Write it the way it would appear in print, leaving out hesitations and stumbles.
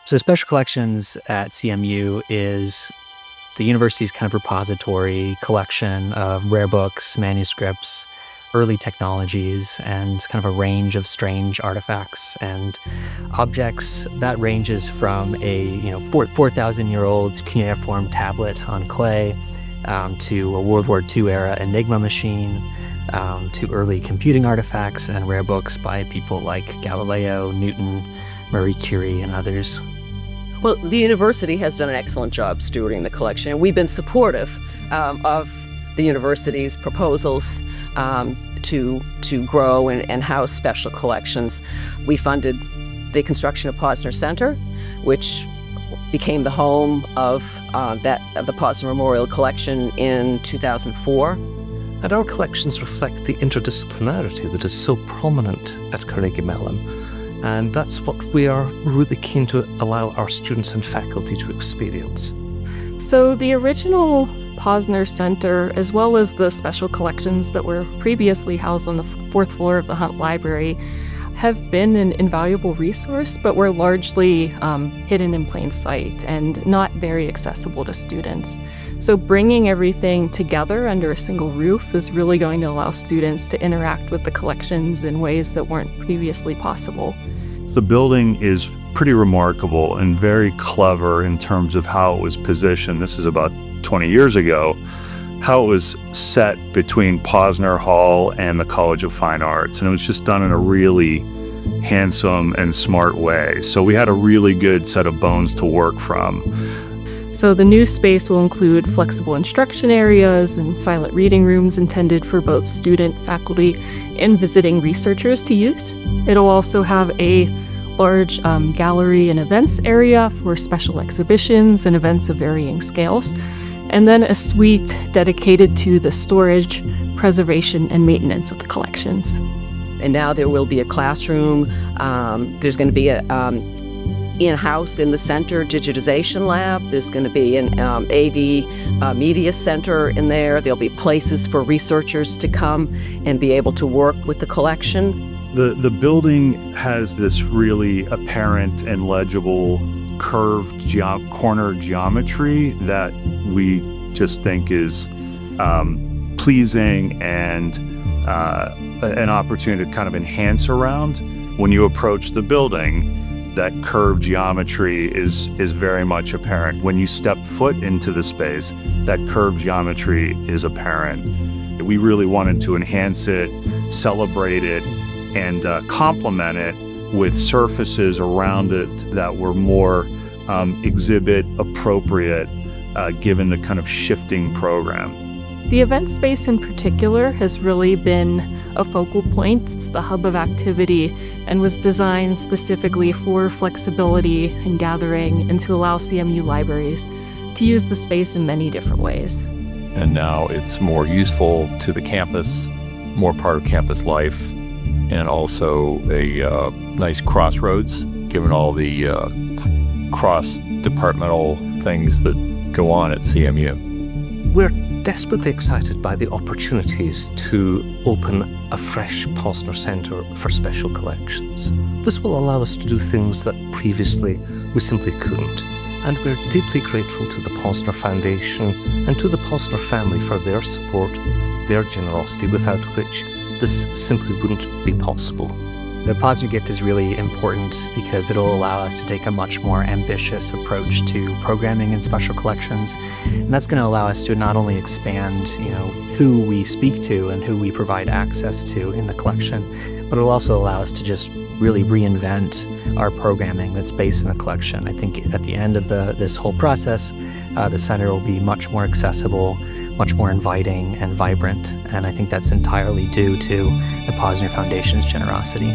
So Special Collections at CMU is the university's kind of repository collection of rare books, manuscripts, early technologies, and kind of a range of strange artifacts and objects. That ranges from a 4,000-year-old cuneiform tablet on clay to a World War II era Enigma machine, to early computing artifacts and rare books by people like Galileo, Newton, Marie Curie, and others. Well, the university has done an excellent job stewarding the collection, and we've been supportive of the university's proposals to grow and house special collections. We funded the construction of Posner Center, which became the home of the Posner Memorial Collection in 2004. And our collections reflect the interdisciplinarity that is so prominent at Carnegie Mellon. And that's what we are really keen to allow our students and faculty to experience. So the original Posner Center, as well as the special collections that were previously housed on the fourth floor of the Hunt Library, have been an invaluable resource, but were largely hidden in plain sight and not very accessible to students. So bringing everything together under a single roof is really going to allow students to interact with the collections in ways that weren't previously possible. The building is pretty remarkable and very clever in terms of how it was positioned. This is about 20 years ago, how it was set between Posner Hall and the College of Fine Arts. And it was just done in a really handsome and smart way. So we had a really good set of bones to work from. So the new space will include flexible instruction areas and silent reading rooms intended for both student, faculty, and visiting researchers to use. It'll also have a large gallery and events area for special exhibitions and events of varying scales, and then a suite dedicated to the storage, preservation, and maintenance of the collections. And now there will be a classroom. There's going to be a in-house in the center digitization lab. There's going to be an AV media center in there. There'll be places for researchers to come and be able to work with the collection. The building has this really apparent and legible curved corner geometry that we just think is pleasing and an opportunity to kind of enhance around. When you approach the building, that curved geometry is very much apparent. When you step foot into the space, that curved geometry is apparent. We really wanted to enhance it, celebrate it, and complement it with surfaces around it that were more exhibit appropriate given the kind of shifting program. The event space in particular has really been a focal point. It's the hub of activity and was designed specifically for flexibility and gathering and to allow CMU libraries to use the space in many different ways. And now it's more useful to the campus, more part of campus life, and also a nice crossroads, given all the cross-departmental things that go on at CMU. We're desperately excited by the opportunities to open a fresh Posner Center for special collections. This will allow us to do things that previously we simply couldn't. And we're deeply grateful to the Posner Foundation and to the Posner family for their support, their generosity, without which this simply wouldn't be possible. The Posner gift is really important because it'll allow us to take a much more ambitious approach to programming in special collections. And that's going to allow us to not only expand, who we speak to and who we provide access to in the collection, but it'll also allow us to just really reinvent our programming that's based in the collection. I think at the end of this whole process, the center will be much more accessible, much more inviting and vibrant, and I think that's entirely due to the Posner Foundation's generosity.